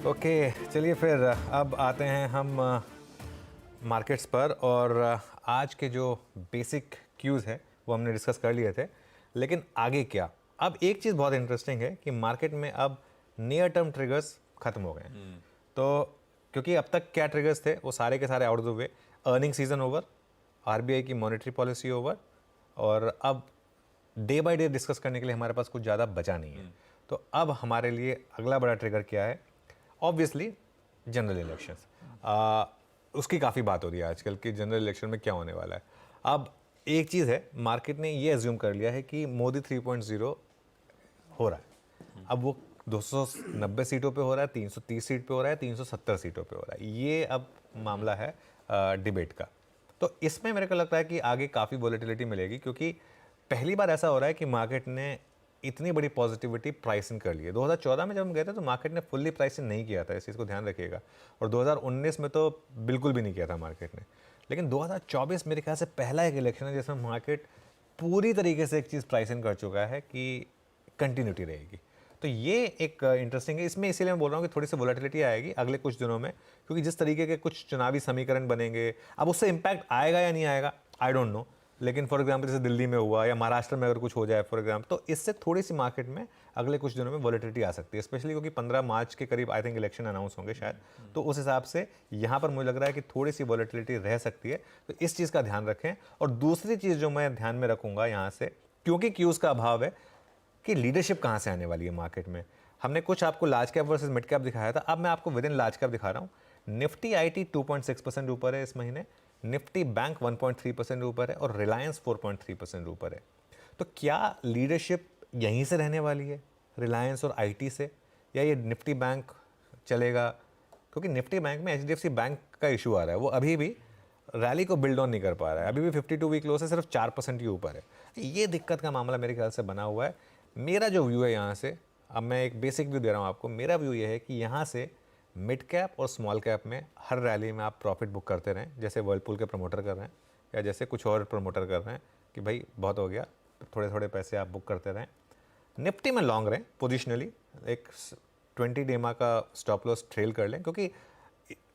Okay, चलिए फिर अब आते हैं हम मार्केट्स पर। और आज के जो बेसिक क्यूज़ है वो हमने डिस्कस कर लिए थे, लेकिन आगे क्या। अब एक चीज़ बहुत इंटरेस्टिंग है कि मार्केट में अब नियर टर्म ट्रिगर्स ख़त्म हो गए हैं। तो क्योंकि अब तक क्या ट्रिगर्स थे वो सारे के सारे out of the way. Earning season over, RBI की मॉनेटरी पॉलिसी ओवर, और अब डे बाय डे डिस्कस करने के लिए हमारे पास कुछ ज़्यादा बचा नहीं है। तो अब हमारे लिए अगला बड़ा ट्रिगर क्या है? Obviously general elections. उसकी काफ़ी बात हो रही है आजकल कि जनरल इलेक्शन में क्या होने वाला है। अब एक चीज़ है, मार्केट ने ये एज्यूम कर लिया है कि मोदी 3.0 हो रहा है। अब वो 290 सीटों पे हो रहा है, 330 सीट पे हो रहा है, 370 सीटों पे हो रहा है। ये अब मामला है डिबेट का। तो इसमें मेरे को लगता है कि आगे काफ़ी वॉलेटिलिटी मिलेगी, क्योंकि पहली बार ऐसा हो रहा है कि मार्केट ने इतनी बड़ी पॉजिटिविटी प्राइसिंग कर ली है। 2014 में जब हम गए थे तो मार्केट ने फुल्ली प्राइसिंग नहीं किया था, इस चीज़ को ध्यान रखिएगा। और 2019 में तो बिल्कुल भी नहीं किया था मार्केट ने। लेकिन 2024 मेरे ख्याल से पहला एक इलेक्शन है जिसमें मार्केट पूरी तरीके से एक चीज़ प्राइसिंग कर चुका है कि कंटिन्यूटी रहेगी। तो ये एक इंटरेस्टिंग है। इसमें इसीलिए मैं बोल रहा हूँ कि थोड़ी सी वोलेटिलिटी आएगी अगले कुछ दिनों में, क्योंकि जिस तरीके के कुछ चुनावी समीकरण बनेंगे, अब उससे इम्पैक्ट आएगा या नहीं आएगा आई डोंट नो। लेकिन फॉर एग्जांपल जैसे दिल्ली में हुआ या महाराष्ट्र में अगर कुछ हो जाए फॉर एग्जांपल, तो इससे थोड़ी सी मार्केट में अगले कुछ दिनों में वॉलेटिलिटी आ सकती है, स्पेशली क्योंकि 15 मार्च के करीब आई थिंक इलेक्शन अनाउंस होंगे शायद। तो उस हिसाब से यहाँ पर मुझे लग रहा है कि थोड़ी सी वॉलेटिलिटी रह सकती है। तो इस चीज़ का ध्यान रखें। और दूसरी चीज़ जो मैं ध्यान में रखूँगा यहाँ से, क्योंकि क्यूज़ का अभाव है, कि लीडरशिप कहाँ से आने वाली है मार्केट में। हमने कुछ आपको large cap versus mid cap दिखाया था, अब मैं आपको विद इन लार्ज कैप दिखा रहा हूँ। निफ्टी आईटी 2.6% ऊपर है इस महीने, निफ्टी बैंक 1.3% ऊपर है, और रिलायंस 4.3% ऊपर है। तो क्या लीडरशिप यहीं से रहने वाली है, रिलायंस और आईटी से, या ये निफ्टी बैंक चलेगा? क्योंकि निफ्टी बैंक में एचडीएफसी बैंक का इशू आ रहा है, वो अभी भी रैली को बिल्ड ऑन नहीं कर पा रहा है, अभी भी 52 वीक लो से सिर्फ 4% ही ऊपर है। ये दिक्कत का मामला मेरे ख्याल से बना हुआ है। मेरा जो व्यू है यहाँ से, अब मैं एक बेसिक व्यू दे रहा हूँ आपको, मेरा व्यू ये है कि यहाँ से मिड कैप और स्मॉल कैप में हर रैली में आप प्रॉफिट बुक करते रहें, जैसे वर्लपूल के प्रमोटर कर रहे हैं या जैसे कुछ और प्रमोटर कर रहे हैं कि भाई बहुत हो गया, थोड़े थोड़े पैसे आप बुक करते रहें। निफ्टी में लॉन्ग रहें पोजिशनली, एक 20 डेमा का स्टॉप लॉस ट्रेल कर लें, क्योंकि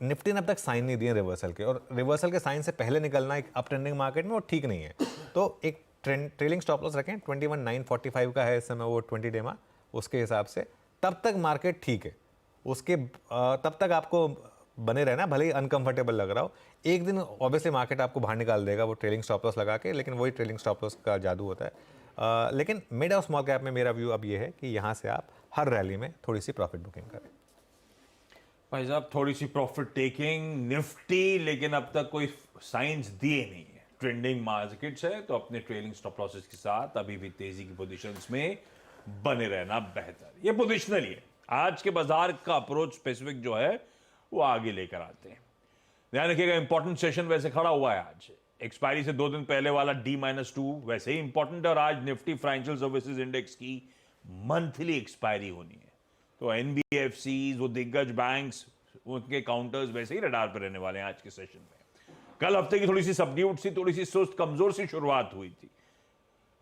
निफ्टी ने अब तक साइन नहीं दिए रिवर्सल के, और रिवर्सल के साइन से पहले निकलना एक अप ट्रेंडिंग मार्केट में वो ठीक नहीं है। तो एक ट्रेलिंग स्टॉप लॉस रखें, 21,945 का है इस समय वो 20 डेमा, उसके हिसाब से तब तक मार्केट ठीक है। उसके तब तक आपको बने रहना, भले ही अनकंफर्टेबल लग रहा हो। एक दिन ऑब्वियसली मार्केट आपको बाहर निकाल देगा वो ट्रेलिंग स्टॉप लॉस लगा के, लेकिन वही ट्रेलिंग स्टॉप लॉस का जादू होता है। लेकिन मिड और स्मॉल कैप में मेरा व्यू अब ये है कि यहाँ से आप हर रैली में थोड़ी सी प्रॉफिट बुकिंग करें। भाई साहब, थोड़ी सी प्रॉफिट टेकिंग निफ्टी, लेकिन अब तक कोई साइंस दिए नहीं है। ट्रेंडिंग मार्केट्स है तो अपने ट्रेलिंग स्टॉप लॉसेस के साथ अभी भी तेजी की पोजीशंस में बने रहना बेहतर। ये पोजिशनली है। आज के बाजार का अप्रोच स्पेसिफिक जो है वो आगे लेकर आते हैं। ध्यान रखिएगा, इंपॉर्टेंट सेशन वैसे खड़ा हुआ है आज। एक्सपायरी से 2 दिन पहले वाला D-2 वैसे ही इंपॉर्टेंट है, और आज निफ्टी फाइनेंशियल सर्विसेज इंडेक्स की मंथली एक्सपायरी होनी है। तो एनबीएफसीज, वो दिग्गज बैंक्स, उनके काउंटर्स वैसे ही रडार पर रहने वाले हैं आज के सेशन में। कल हफ्ते की थोड़ी सी सबड्यूट सी, थोड़ी सी सुस्त कमजोर सी शुरुआत हुई थी,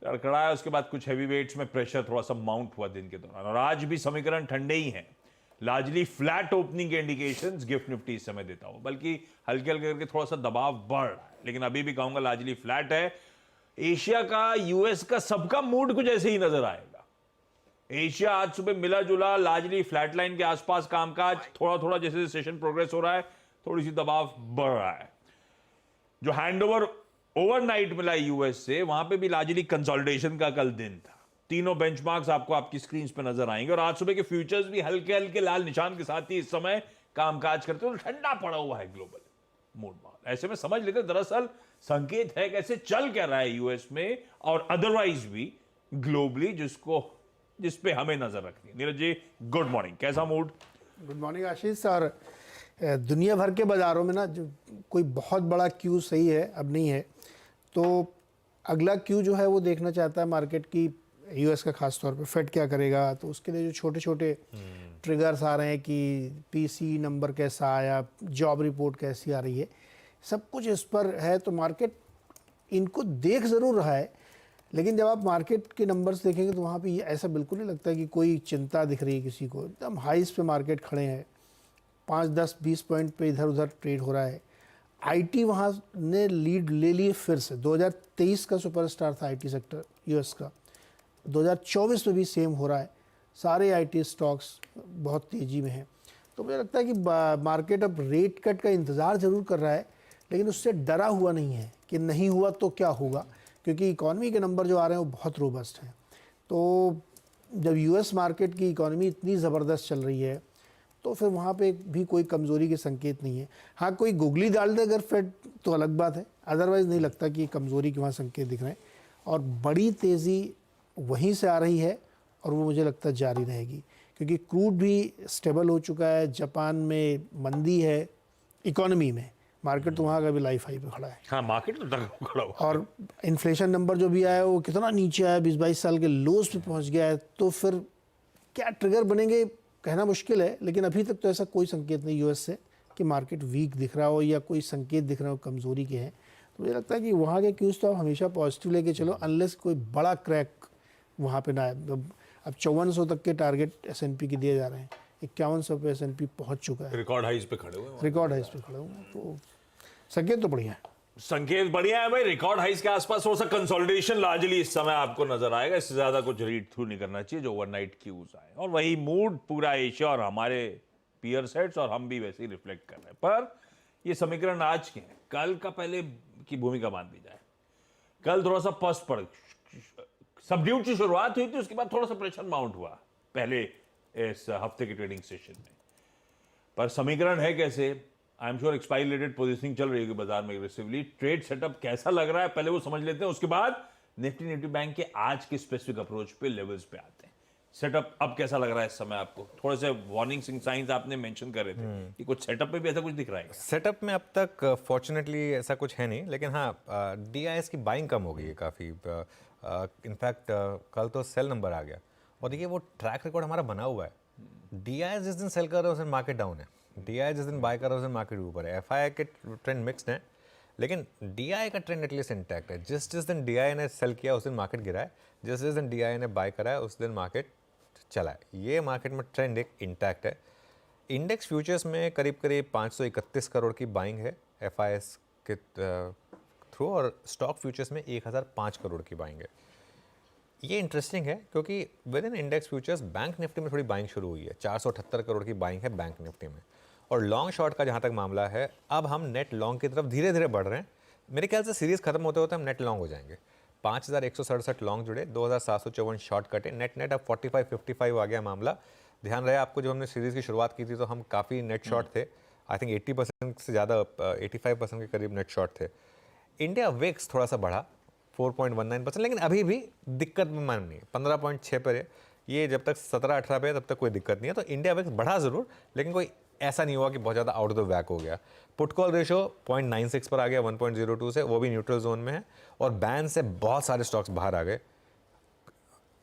लड़खड़ाया, उसके बाद कुछ हैवी वेट्स में प्रेशर थोड़ा सा माउंट हुआ दिन के दौरान, और आज भी समीकरण ठंडे ही हैं। लार्जली फ्लैट ओपनिंग के इंडिकेशंस गिफ्ट निफ्टी इस समय देता हूं, बल्कि हल्के हल्के करके थोड़ा सा दबाव बढ़ रहा है, लेकिन अभी भी कहूंगा लार्जली फ्लैट है। एशिया का, यूएस का, सबका मूड कुछ ऐसे ही नजर आएगा। एशिया आज सुबह मिला जुला, लार्जली फ्लैट लाइन के आसपास कामकाज, थोड़ा थोड़ा जैसे सेशन प्रोग्रेस हो रहा है थोड़ी सी दबाव बढ़ रहा है। जो हैंडओवर ओवरनाइट मिला यूएस से, वहां पे भी लार्जली कंसोलिडेशन का कल दिन था। तीनों बेंचमार्क्स आपको आपकी स्क्रीन पे नजर आएंगे, और आज सुबह के फ्यूचर्स भी हल्के हल्के लाल निशान के साथ ही इस समय कामकाज करते हैं। तो ठंडा पड़ा हुआ है ग्लोबल मूड माहौल। ऐसे में समझ लेते दरअसल संकेत है कैसे चल क्या रहा है यूएस में और अदरवाइज भी ग्लोबली, जिस पे हमें नजर रखनी है। नीरज जी, गुड मॉर्निंग, कैसा मूड? गुड मॉर्निंग आशीष। और दुनिया भर के बाज़ारों में ना जो कोई बहुत बड़ा क्यू सही है अब नहीं है, तो अगला क्यू जो है वो देखना चाहता है मार्केट की, यूएस का खास तौर पे फेड क्या करेगा। तो उसके लिए जो छोटे छोटे ट्रिगर्स आ रहे हैं कि पीसी नंबर कैसा आया, जॉब रिपोर्ट कैसी आ रही है, सब कुछ इस पर है। तो मार्केट इनको देख ज़रूर रहा है, लेकिन जब आप मार्केट के नंबर्स देखेंगे तो वहाँ पे ऐसा बिल्कुल नहीं लगता कि कोई चिंता दिख रही है किसी को। एकदम हाइस पे मार्केट खड़े हैं। 5-10-20 पॉइंट पे इधर उधर ट्रेड हो रहा है। आईटी वहाँ ने लीड ले लिए फिर से। 2023 का सुपरस्टार था आईटी सेक्टर यूएस का, 2024 में भी सेम हो रहा है। सारे आईटी स्टॉक्स बहुत तेज़ी में हैं। तो मुझे लगता है कि मार्केट अब रेट कट का इंतज़ार ज़रूर कर रहा है, लेकिन उससे डरा हुआ नहीं है कि नहीं हुआ तो क्या होगा, क्योंकि इकॉनमी के नंबर जो आ रहे हैं वो बहुत रोबस्ट हैं। तो जब यूएस मार्केट की इकॉनमी इतनी ज़बरदस्त चल रही है तो फिर वहाँ पे भी कोई कमज़ोरी के संकेत नहीं है। हाँ, कोई गुगली डाल दे अगर फेड तो अलग बात है, अदरवाइज़ नहीं लगता कि कमज़ोरी के वहाँ संकेत दिख रहे हैं। और बड़ी तेज़ी वहीं से आ रही है और वो मुझे लगता है जारी रहेगी, क्योंकि क्रूड भी स्टेबल हो चुका है। जापान में मंदी है इकोनॉमी में, मार्केट तो वहाँ का भी लाइफ हाई पे खड़ा है। हाँ, मार्केट तो तक खड़ा हुआ। और इन्फ्लेशन नंबर जो भी आया है वो कितना नीचे आया, 20-22 साल के लोज पे पहुँच गया है। तो फिर क्या ट्रिगर बनेंगे कहना मुश्किल है, लेकिन अभी तक तो ऐसा कोई संकेत नहीं यूएस से कि मार्केट वीक दिख रहा हो या कोई संकेत दिख रहा हो कमज़ोरी के हैं। तो मुझे लगता है कि वहाँ के क्यूज़ तो आप हमेशा पॉजिटिव लेके चलो, अनलेस कोई बड़ा क्रैक वहाँ पे ना आए। अब 5400 तक के टारगेट एसएनपी के दिए जा रहे हैं, 5100 पे एसएनपी पहुँच चुका है, रिकॉर्ड हाइज पे खड़े हुए हैं। रिकॉर्ड हाइस पे खड़े हुए। तो संकेत तो बढ़िया है। संकेत बढ़िया है भाई। रिकॉर्ड हाइस के आसपास थोड़ा सा कंसोलिडेशन लार्जली इस समय आपको नजर आएगा। इससे ज्यादा कुछ रीड थ्रू नहीं करना चाहिए जो ओवरनाइट क्यूज आए, और वही मूड पूरा एशिया और हमारे पीयर सेट्स और हम भी वैसे ही रिफ्लेक्ट कर रहे हैं। पर ये समीकरण आज के हैं, कल का पहले की भूमिका मान ली जाए। कल थोड़ा सा पस्त पड़, सबड्यूड की शुरुआत हुई थी, उसके बाद थोड़ा सा प्रेशर माउंट हुआ पहले इस हफ्ते के ट्रेडिंग सेशन में। पर समीकरण है कैसे? I am sure expiry related positioning चल रही है बाजार में एग्रेसिवली। ट्रेड सेटअप कैसा लग रहा है पहले वो समझ लेते हैं, उसके बाद निफ्टी बैंक के आज के स्पेसिफिक अप्रोच पे, लेवल्स पे आते हैं। सेटअप अब कैसा लग रहा है इस समय आपको? थोड़े से वार्निंग साइंस आपने मेंशन कर रहे थे कि कुछ सेटअप में भी ऐसा कुछ दिख रहा है क्या? सेटअप में अब तक फॉर्चुनेटली ऐसा कुछ है नहीं, लेकिन हाँ डीआईएस की बाइंग कम हो गई है काफ़ी। इनफैक्ट कल तो सेल नंबर आ गया, और देखिए वो ट्रैक रिकॉर्ड हमारा बना हुआ है। डीआईएस जिस दिन सेल कर रहे हो उस दिन मार्केट डाउन है, डीआई जिस दिन बाय कर रहा है उस दिन मार्केट ऊपर है। एफआई के ट्रेंड मिक्स्ड है, लेकिन डीआई का ट्रेंड एटलीस्ट इंटैक्ट है। जिस दिन डीआई ने सेल किया उस दिन मार्केट गिरा है, जिस दिन डीआई ने बाय करा है उस दिन मार्केट चला है। ये मार्केट में ट्रेंड एक इंटैक्ट है। इंडेक्स फ्यूचर्स में करीब करीब 531 करोड़ की बाइंग है एफआईएस के थ्रू, और स्टॉक फ्यूचर्स में 1005 करोड़ की बाइंग है। ये इंटरेस्टिंग है क्योंकि with in index futures bank Nifty में थोड़ी बाइंग शुरू हुई है। 478 करोड़ की बाइंग है बैंक निफ्टी में। और लॉन्ग शॉर्ट का जहाँ तक मामला है, अब हम नेट लॉन्ग की तरफ धीरे धीरे बढ़ रहे हैं। मेरे ख्याल से सीरीज़ खत्म होते होते हम नेट लॉन्ग हो जाएंगे। 5167 लॉन्ग जुड़े, 2754 शॉर्ट कटे, नेट अब 45-55 आ गया मामला। ध्यान रहे आपको, जब हमने सीरीज़ की शुरुआत की थी तो हम काफ़ी नेट शॉर्ट थे। आई थिंक 80% से ज़्यादा, 85% के करीब नेट शॉर्ट थे। इंडिया विक्स थोड़ा सा बढ़ा 4.19%, लेकिन अभी भी दिक्कत में मान नहीं है, 15.6 पर है। ये जब तक 17-18 पे है तब तक कोई दिक्कत नहीं है। तो इंडिया विक्स बढ़ा ज़रूर, लेकिन कोई ऐसा नहीं हुआ कि बहुत ज़्यादा आउट ऑफ द वैक हो गया। पुट कॉल रेशो 0.96 पर आ गया 1.02 से, वो भी न्यूट्रल जोन में है। और बैन से बहुत सारे स्टॉक्स बाहर आ गए,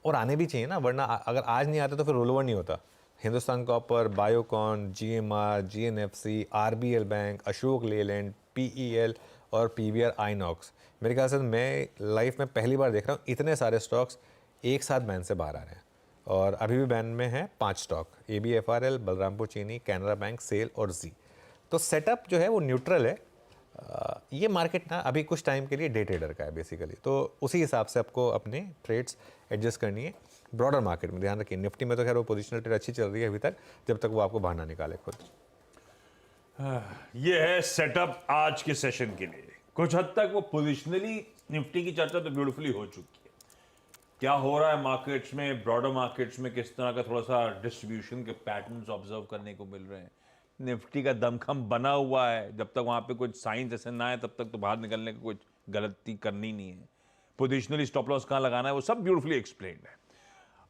और आने भी चाहिए ना, वरना अगर आज नहीं आते तो फिर रोल ओवर नहीं होता। Hindustan copper, Biocon, GMR, GNFC, RBL bank, Ashok Leyland, PEL और पीवीआर आइनॉक्स। मेरे ख्याल से मैं लाइफ में पहली बार देख रहा हूँ इतने सारे स्टॉक्स एक साथ बैन से बाहर आ रहे हैं। और अभी भी बैन में है 5 स्टॉक, ABFRL, बलरामपुर चीनी, कैनरा बैंक, सेल और जी। तो सेटअप जो है वो न्यूट्रल है। ये मार्केट ना अभी कुछ टाइम के लिए डे ट्रेडर का है बेसिकली, तो उसी हिसाब से आपको अपने ट्रेड्स एडजस्ट करनी है। ब्रॉडर मार्केट में ध्यान रखिए, निफ्टी में तो खैर वो पोजिशनल ट्रेड अच्छी चल रही है अभी तक, जब तक वो आपको बाहर ना निकाले खुद। ये है सेटअप आज के सेशन के लिए। कुछ हद तक वो पोजिशनली निफ्टी की चर्चा तो ब्यूटीफुली हो चुकी है। क्या हो रहा है मार्केट्स में, ब्रॉडर मार्केट्स में किस तरह का थोड़ा सा डिस्ट्रीब्यूशन के पैटर्न्स ऑब्जर्व करने को मिल रहे हैं। निफ्टी का दमखम बना हुआ है, जब तक वहाँ पे कुछ साइंस ऐसे ना आए तब तक तो बाहर निकलने की कुछ गलती करनी नहीं है। पोजिशनली स्टॉप लॉस कहाँ लगाना है वो सब ब्यूटीफुली एक्सप्लेन्ड है।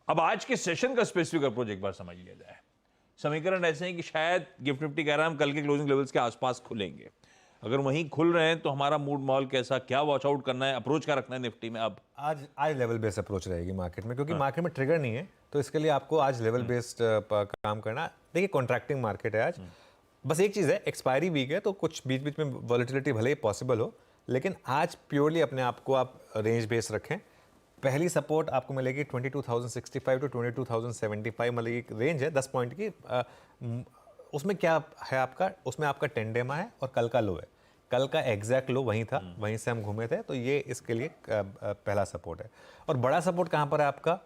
अब आज के सेशन का स्पेसिफिक अप्रोच एक बार समझ लिया जाए। समीकरण ऐसे हैं कि शायद गिफ्ट निफ्टी कह रहा है हम कल के क्लोजिंग लेवल्स के आसपास खुलेंगे। अगर वहीं खुल रहे हैं तो हमारा मूड मॉल कैसा, क्या वॉच आउट करना है, अप्रोच क्या रखना है निफ्टी में? अब आज लेवल बेस्ड अप्रोच रहेगी मार्केट में, क्योंकि मार्केट में ट्रिगर नहीं है, तो इसके लिए आपको आज लेवल बेस्ड काम करना। देखिए कॉन्ट्रैक्टिंग मार्केट है आज, बस एक चीज़ है, एक्सपायरी वीक है तो कुछ बीच बीच में वॉलेटिलिटी भले ही पॉसिबल हो, लेकिन आज प्योरली अपने आप को आप रेंज बेस रखें। पहली सपोर्ट आपको मिलेगी 22,065 टू 22,075, मतलब एक रेंज है 10 पॉइंट की। उसमें क्या है आपका, उसमें आपका 10 डेमा है और कल का लो है। कल का एग्जैक्ट लो वहीं था, वहीं से हम घूमे थे, तो ये इसके लिए पहला सपोर्ट है। और बड़ा सपोर्ट कहाँ पर है आपका,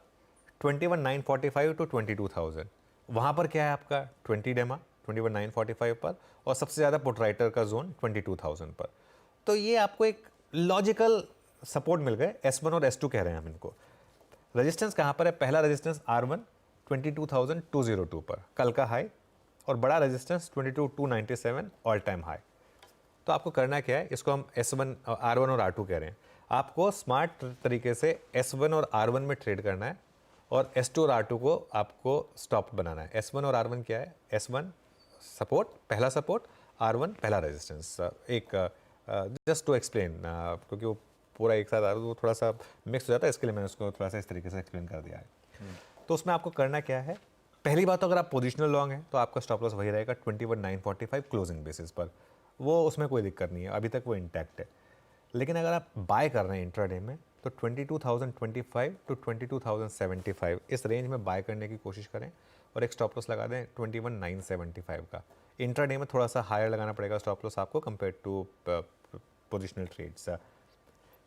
21,945 टू 22,000। वहाँ पर क्या है आपका 20 डेमा 21,945 पर, और सबसे ज़्यादा पुट राइटर का जोन 22,000 पर। तो ये आपको एक लॉजिकल सपोर्ट मिल गए। S1 और S2 कह रहे हैं हम इनको। रेजिस्टेंस कहाँ पर है, पहला रेजिस्टेंस R1 22,202 पर, कल का हाई, और बड़ा रेजिस्टेंस 22,297 ऑल टाइम हाई। तो आपको करना क्या है, इसको हम S1 R1 और R2 कह रहे हैं। आपको स्मार्ट तरीके से S1 और R1 में ट्रेड करना है, और S2 और R2 को आपको स्टॉप बनाना है। S1 और R1 क्या है, S1 सपोर्ट, पहला सपोर्ट, R1 पहला रेजिस्टेंस। एक जस्ट टू एक्सप्लेन, क्योंकि वो पूरा एक साथ आ रहा है, वो थोड़ा सा मिक्स हो जाता है, इसके लिए मैंने उसको थोड़ा सा इस तरीके से एक्सप्लेन कर दिया है। तो उसमें आपको करना क्या है, पहली बात तो अगर आप पोजिशनल लॉन्ग हैं तो आपका स्टॉप लॉस वही रहेगा 21,945 क्लोजिंग बेसिस पर, वो उसमें कोई दिक्कत नहीं है, अभी तक वो इंटैक्ट है। लेकिन अगर आप बाय कर रहे हैं इंट्राडे में, तो 22,025 टू 22,075 इस रेंज में बाय करने की कोशिश करें, और एक स्टॉप लॉस लगा दें 21,975 का। इंट्राडे में थोड़ा सा हायर लगाना पड़ेगा स्टॉप लॉस आपको compare to positional trades.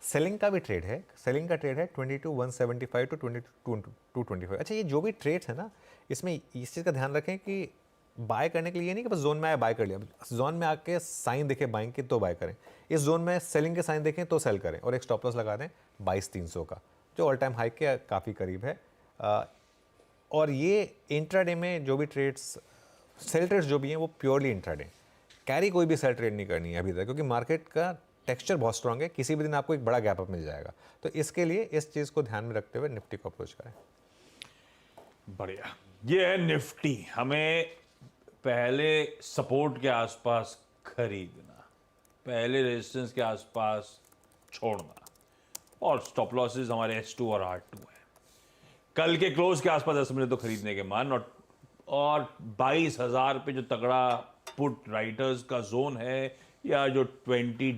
Selling का भी ट्रेड है, सेलिंग का ट्रेड है 22,175 टू 22,225। अच्छा, ये जो भी ट्रेड्स है ना, इसमें इस चीज़ का ध्यान रखें कि बाय करने के लिए नहीं कि बस जोन में आया बाय कर लिया, जोन में आके साइन देखे बाइंग के तो बाय करें, इस जोन में सेलिंग के साइन देखें तो सेल करें, और एक स्टॉप लॉस लगा दें 22,300 का, जो ऑल टाइम हाई के काफ़ी करीब है। और ये इंट्राडे में जो भी ट्रेड्स, सेल ट्रेड्स जो भी हैं, वो प्योरली इंट्राडे, कैरी कोई भी सेल ट्रेड नहीं करनी है अभी तक, क्योंकि मार्केट का टेक्सचर बहुत स्ट्रांग है, किसी भी दिन आपको एक बड़ा गैप अप मिल जाएगा। तो इसके लिए इस चीज़ को ध्यान में रखते हुए निफ्टी को अप्रोच करें। बढ़िया, ये है निफ्टी। हमें पहले सपोर्ट के आसपास खरीदना, पहले रेजिस्टेंस के आसपास छोड़ना, और स्टॉप लॉसेस हमारे S2 और R2 है। कल के क्लोज के आसपास ऐसे मुझे तो खरीदने के मान, और 22,000 पे जो तगड़ा पुट राइटर्स का जोन है, या जो 20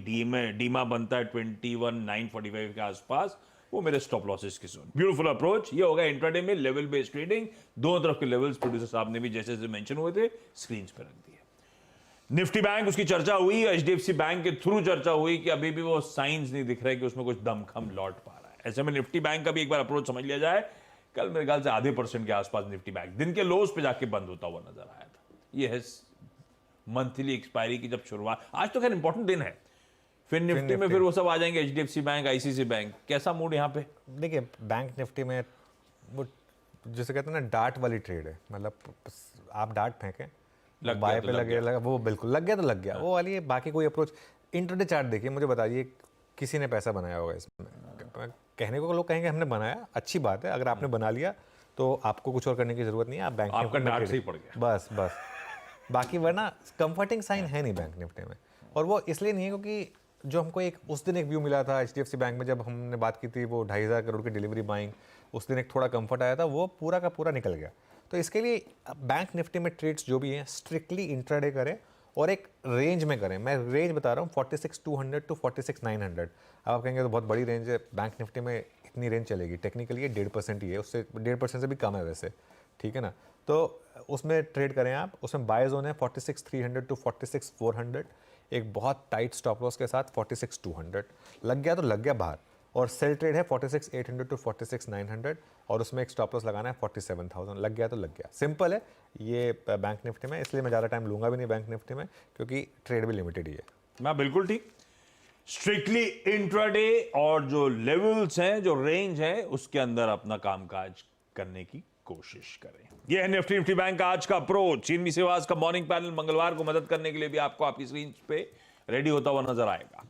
डीमा बनता है 21,945 के आसपास, वो मेरे स्टॉप लॉसेस के जोन। Beautiful approach. ये होगा इंट्राडे में लेवल बेस्ड ट्रेडिंग। दोनों तरफ के लेवल्स प्रोड्यूसर साहब ने भी जैसे जैसे मेंशन हुए थे स्क्रीन पर रख दिए। निफ्टी बैंक, उसकी चर्चा हुई, HDFC बैंक के थ्रू चर्चा हुई कि अभी भी वो साइंस नहीं दिख रहे कि उसमें कुछ दमखम लौट पा रहा है। ऐसे में निफ्टी बैंक का भी एक बार अप्रोच समझ लिया जाए। कल मेरे ख्याल से आधे % के आसपास निफ्टी बैंक दिन के लोज पे जाके बंद होता हुआ नजर आया था। ये है मंथली एक्सपायरी की जब शुरुआत। आज तो खैर इंपॉर्टेंट दिन है, फिर निफ्टी में फिर वो सब आ जाएंगे, HDFC बैंक, ICICI बैंक। कैसा मूड यहाँ पे? देखिए, बैंक निफ्टी में वो जैसे कहते हैं ना, डार्ट वाली ट्रेड है, मतलब आप डार्ट फेंकें, बाय पे लगे लगा, वो बिल्कुल लग गया तो लग गया, वो वाली है। बाकी कोई अप्रोच, इंट्राडे चार्ट देखिए, मुझे बताइए किसी ने पैसा बनाया होगा इसमें? कहने को लोग कहेंगे हमने बनाया, अच्छी बात है, अगर आपने बना लिया तो आपको कुछ और करने की जरूरत नहीं है, आप बैंक आपका डार्ट से ही पड़ गया, बस बस। बाकी वरना कंफर्टिंग साइन है नहीं बैंक निफ्टी में, और वो इसलिए नहीं है क्योंकि जो हमको एक उस दिन एक व्यू मिला था HDFC बैंक में, जब हमने बात की थी वो 2,500 करोड़ की डिलीवरी बाइंग, उस दिन एक थोड़ा कंफर्ट आया था, वो पूरा का पूरा निकल गया। तो इसके लिए बैंक निफ्टी में ट्रेड्स जो भी हैं स्ट्रिक्टली इंट्राडे करें, और एक रेंज में करें। मैं रेंज बता रहा हूँ 46,200 टू 46,900। अब आप कहेंगे तो बहुत बड़ी रेंज है, बैंक निफ्टी में इतनी रेंज चलेगी? टेक्निकली ये 1.5% ही है, उससे 1.5% से भी कम है वैसे, ठीक है ना। तो उसमें ट्रेड करें आप, उसमें बाय जोन है 46,300 टू 46,400, एक बहुत टाइट स्टॉप लॉस के साथ 46,200। लग गया तो लग गया बाहर, और सेल ट्रेड है 46,800 टू 46,900, और उसमें एक स्टॉप लॉस लगाना है 47,000। लग गया तो लग गया, सिंपल है ये बैंक निफ्टी में। इसलिए मैं ज़्यादा टाइम लूंगा भी नहीं बैंक निफ्टी में, क्योंकि ट्रेड भी लिमिटेड ही है। मैं बिल्कुल ठीक, स्ट्रिक्टली इंट्राडे, और जो लेवल्स हैं, जो रेंज है, उसके अंदर अपना कामकाज करने की कोशिश करें। यह है निफ्टी बैंक का आज का अप्रोच। चिन्मय सिवास का मॉर्निंग पैनल मंगलवार को मदद करने के लिए भी आपको आपकी स्क्रीन पे रेडी होता हुआ नजर आएगा।